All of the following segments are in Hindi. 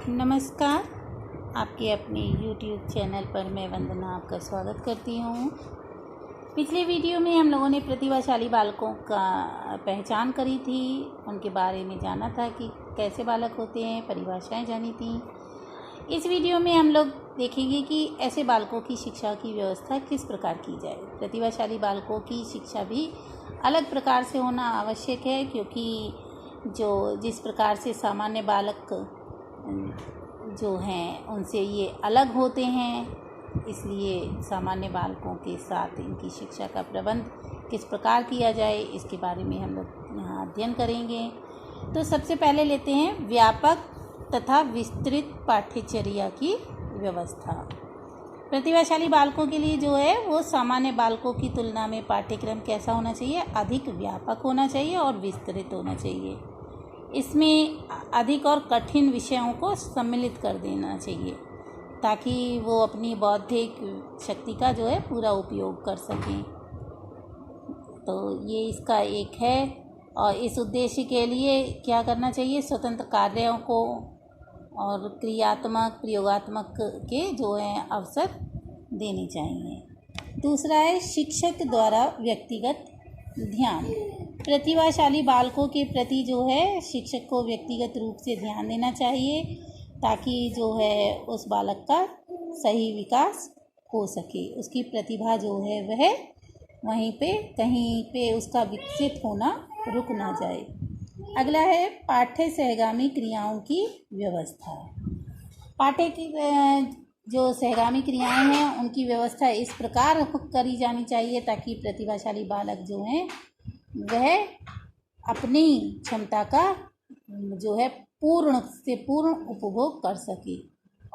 नमस्कार। आपके अपने YouTube चैनल पर मैं वंदना आपका स्वागत करती हूँ। पिछले वीडियो में हम लोगों ने प्रतिभाशाली बालकों का पहचान करी थी, उनके बारे में जाना था कि कैसे बालक होते हैं, परिभाषाएं जानी थी। इस वीडियो में हम लोग देखेंगे कि ऐसे बालकों की शिक्षा की व्यवस्था किस प्रकार की जाए। प्रतिभाशाली बालकों की शिक्षा भी अलग प्रकार से होना आवश्यक है, क्योंकि जिस प्रकार से सामान्य बालक जो हैं उनसे ये अलग होते हैं, इसलिए सामान्य बालकों के साथ इनकी शिक्षा का प्रबंध किस प्रकार किया जाए, इसके बारे में हम लोग यहाँ अध्ययन करेंगे। तो सबसे पहले लेते हैं व्यापक तथा विस्तृत पाठ्यचर्या की व्यवस्था। प्रतिभाशाली बालकों के लिए जो है वो सामान्य बालकों की तुलना में पाठ्यक्रम कैसा होना चाहिए, अधिक व्यापक होना चाहिए और विस्तृत होना चाहिए। इसमें अधिक और कठिन विषयों को सम्मिलित कर देना चाहिए ताकि वो अपनी बौद्धिक शक्ति का जो है पूरा उपयोग कर सकें। तो ये इसका एक है, और इस उद्देश्य के लिए क्या करना चाहिए, स्वतंत्र कार्यों को और क्रियात्मक प्रयोगात्मक के जो है अवसर देने चाहिए। दूसरा है शिक्षक द्वारा व्यक्तिगत ध्यान। प्रतिभाशाली बालकों के प्रति जो है शिक्षक को व्यक्तिगत रूप से ध्यान देना चाहिए ताकि जो है उस बालक का सही विकास हो सके, उसकी प्रतिभा जो है वह वहीं पे कहीं पे उसका विकसित होना रुक ना जाए। अगला है पाठ्य सहगामी क्रियाओं की व्यवस्था। पाठ्य की जो सहगामी क्रियाएं हैं उनकी व्यवस्था इस प्रकार करी जानी चाहिए ताकि प्रतिभाशाली बालक जो हैं वह अपनी क्षमता का जो है पूर्ण से पूर्ण उपभोग कर सके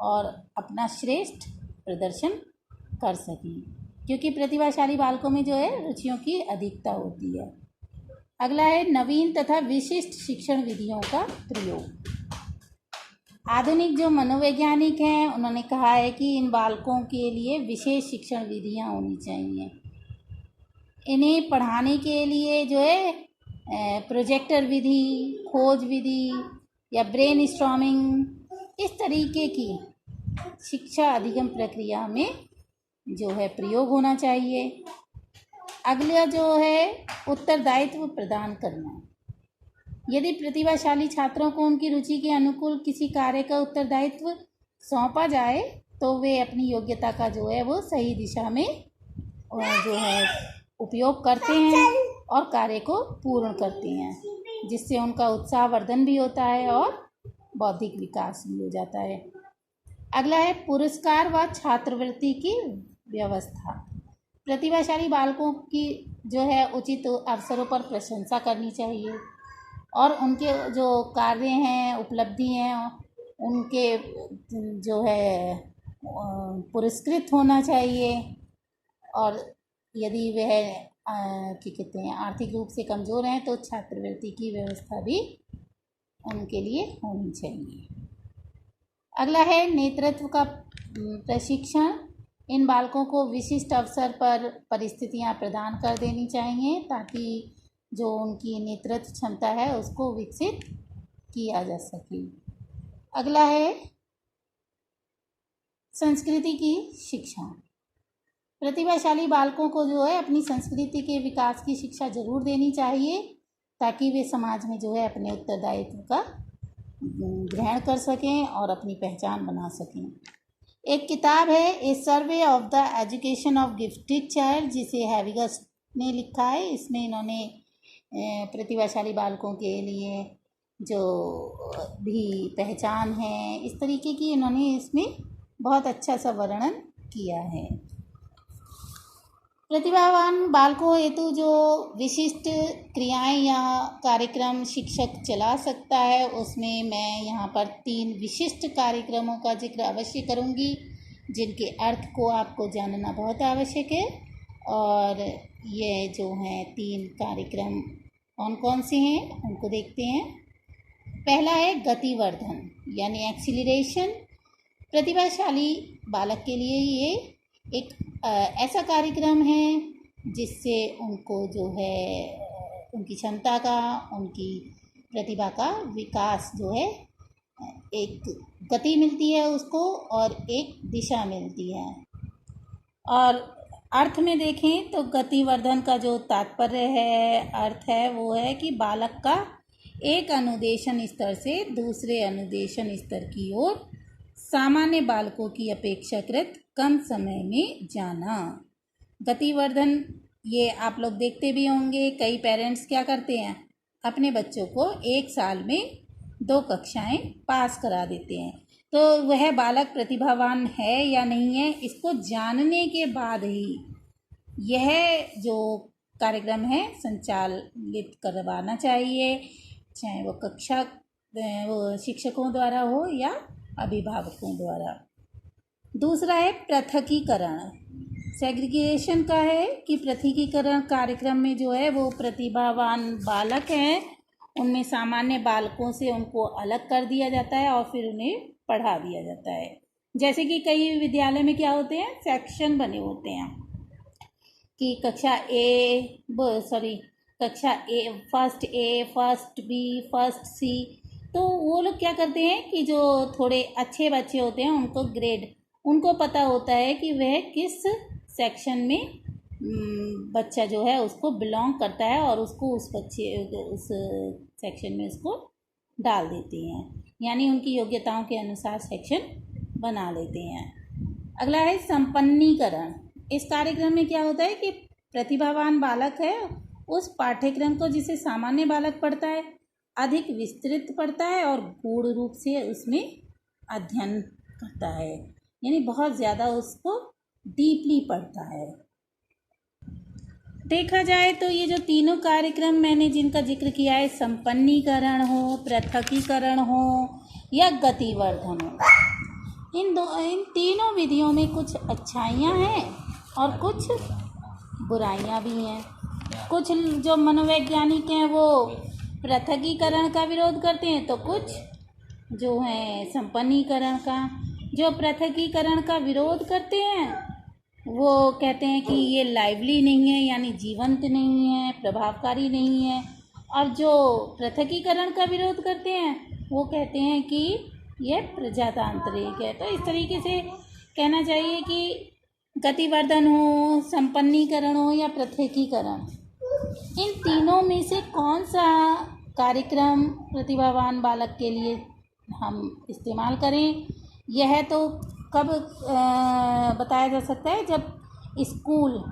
और अपना श्रेष्ठ प्रदर्शन कर सके, क्योंकि प्रतिभाशाली बालकों में जो है रुचियों की अधिकता होती है। अगला है नवीन तथा विशिष्ट शिक्षण विधियों का प्रयोग। आधुनिक जो मनोवैज्ञानिक हैं उन्होंने कहा है कि इन बालकों के लिए विशेष शिक्षण विधियां होनी चाहिए। इन्हें पढ़ाने के लिए जो है प्रोजेक्टर विधि, खोज विधि या ब्रेन स्टॉर्मिंग, इस तरीके की शिक्षा अधिगम प्रक्रिया में जो है प्रयोग होना चाहिए। अगला जो है उत्तरदायित्व प्रदान करना। यदि प्रतिभाशाली छात्रों को उनकी रुचि के अनुकूल किसी कार्य का उत्तरदायित्व सौंपा जाए तो वे अपनी योग्यता का जो है वो सही दिशा में जो है उपयोग करते हैं और कार्य को पूर्ण करते हैं, जिससे उनका उत्साहवर्धन भी होता है और बौद्धिक विकास भी हो जाता है। अगला है पुरस्कार व छात्रवृत्ति की व्यवस्था। प्रतिभाशाली बालकों की जो है उचित अवसरों पर प्रशंसा करनी चाहिए और उनके जो कार्य हैं, उपलब्धि हैं, उनके जो है पुरस्कृत होना चाहिए। और यदि वह क्या कहते हैं आर्थिक रूप से कमज़ोर हैं तो छात्रवृत्ति की व्यवस्था भी उनके लिए होनी चाहिए। अगला है नेतृत्व का प्रशिक्षण। इन बालकों को विशिष्ट अवसर पर परिस्थितियां प्रदान कर देनी चाहिए ताकि जो उनकी नेतृत्व क्षमता है उसको विकसित किया जा सके। अगला है संस्कृति की शिक्षा। प्रतिभाशाली बालकों को जो है अपनी संस्कृति के विकास की शिक्षा जरूर देनी चाहिए ताकि वे समाज में जो है अपने उत्तरदायित्व का ग्रहण कर सकें और अपनी पहचान बना सकें। एक किताब है A survey of the education of gifted child, जिसे हैविगस ने लिखा है। इसमें इन्होंने प्रतिभाशाली बालकों के लिए जो भी पहचान है इस तरीके की इन्होंने इसमें बहुत अच्छा सा वर्णन किया है। प्रतिभावान बालकों हेतु जो विशिष्ट क्रियाएं या कार्यक्रम शिक्षक चला सकता है, उसमें मैं यहाँ पर 3 विशिष्ट कार्यक्रमों का जिक्र अवश्य करूँगी जिनके अर्थ को आपको जानना बहुत आवश्यक है। और ये जो हैं 3 कार्यक्रम कौन कौन से हैं उनको देखते हैं। पहला है गतिवर्धन यानी एक्सीलरेशन। प्रतिभाशाली बालक के लिए ये एक ऐसा कार्यक्रम है जिससे उनको जो है उनकी क्षमता का, उनकी प्रतिभा का विकास जो है एक गति मिलती है उसको और एक दिशा मिलती है। और अर्थ में देखें तो गतिवर्धन का जो तात्पर्य है, अर्थ है, वो है कि बालक का एक अनुदेशन स्तर से दूसरे अनुदेशन स्तर की ओर सामान्य बालकों की अपेक्षाकृत कम समय में जाना। गतिवर्धन ये आप लोग देखते भी होंगे, कई पेरेंट्स क्या करते हैं, अपने बच्चों को 1 साल में 2 कक्षाएं पास करा देते हैं। तो वह बालक प्रतिभावान है या नहीं है, इसको जानने के बाद ही यह जो कार्यक्रम है संचालित करवाना चाहिए, चाहे वो कक्षा वो शिक्षकों द्वारा हो या अभिभावकों द्वारा। दूसरा है पृथकीकरण। सेग्रीगेशन का है कि पृथकीकरण कार्यक्रम में जो है वो प्रतिभावान बालक हैं, उनमें सामान्य बालकों से उनको अलग कर दिया जाता है और फिर उन्हें पढ़ा दिया जाता है। जैसे कि कई विद्यालय में क्या होते हैं, सेक्शन बने होते हैं कि कक्षा ए first A, first B, first सी। तो वो लोग क्या करते हैं कि जो थोड़े अच्छे बच्चे होते हैं उनको ग्रेड, उनको पता होता है कि वह किस सेक्शन में बच्चा जो है उसको बिलोंग करता है और उसको उस सेक्शन में उसको डाल देते हैं, यानी उनकी योग्यताओं के अनुसार सेक्शन बना लेते हैं। अगला है संपन्नीकरण। इस कार्यक्रम में क्या होता है कि प्रतिभावान बालक है उस पाठ्यक्रम को जिसे सामान्य बालक पढ़ता है अधिक विस्तृत पढ़ता है और गूढ़ रूप से उसमें अध्ययन करता है, यानी बहुत ज़्यादा उसको डीपली पढ़ता है। देखा जाए तो ये जो तीनों कार्यक्रम मैंने जिनका जिक्र किया है, संपन्नीकरण हो, पृथकीकरण हो या गतिवर्धन हो, इन तीनों विधियों में कुछ अच्छाइयाँ हैं और कुछ बुराइयाँ भी हैं। कुछ जो मनोवैज्ञानिक हैं वो पृथकीकरण का विरोध करते हैं, तो कुछ जो हैं संपन्नीकरण का। जो पृथकीकरण का विरोध करते हैं वो कहते हैं कि ये लाइवली नहीं है, यानी जीवंत नहीं है, प्रभावकारी नहीं है। और जो पृथकीकरण का विरोध करते हैं वो कहते हैं कि यह प्रजातांत्रिक है। तो इस तरीके से कहना चाहिए कि गतिवर्धन हो, संपन्नीकरण हो या पृथकीकरण, इन तीनों में से कौन सा कार्यक्रम प्रतिभावान बालक के लिए हम इस्तेमाल करें, यह तो कब बताया जा सकता है, जब स्कूल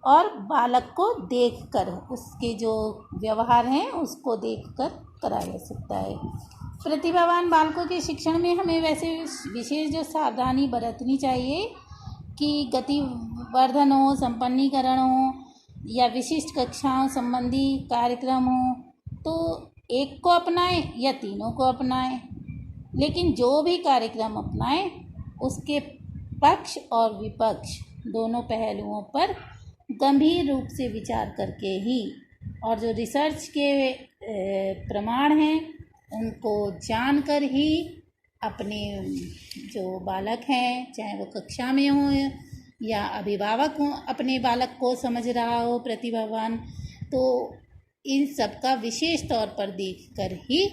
और बालक को देखकर, उसके जो व्यवहार हैं उसको देखकर कराया जा सकता है। प्रतिभावान बालकों के शिक्षण में हमें वैसे विशेष जो सावधानी बरतनी चाहिए कि गतिवर्धन हो, संपन्नीकरण हो या विशिष्ट कक्षाओं संबंधी कार्यक्रम हो, तो एक को अपनाएं या तीनों को अपनाएं, लेकिन जो भी कार्यक्रम अपनाएं उसके पक्ष और विपक्ष दोनों पहलुओं पर गंभीर रूप से विचार करके ही, और जो रिसर्च के प्रमाण हैं उनको जानकर ही अपने जो बालक हैं, चाहे वो कक्षा में हो या अभिभावक हो, अपने बालक को समझ रहा हो प्रतिभावान, तो इन सब का विशेष तौर पर देखकर ही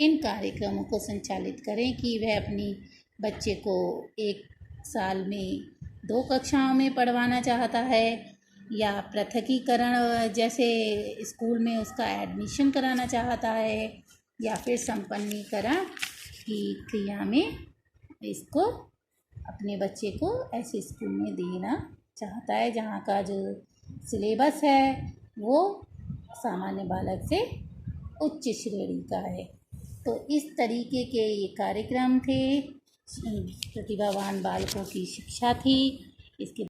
इन कार्यक्रमों को संचालित करें कि वह अपनी बच्चे को 1 साल में 2 कक्षाओं में पढ़वाना चाहता है या पृथकीकरण जैसे स्कूल में उसका एडमिशन कराना चाहता है या फिर संपन्नीकरण की क्रिया में इसको अपने बच्चे को ऐसे स्कूल में देना चाहता है जहाँ का जो सिलेबस है वो सामान्य बालक से उच्च श्रेणी का है। तो इस तरीके के ये कार्यक्रम थे, प्रतिभावान बालकों की शिक्षा थी। इसके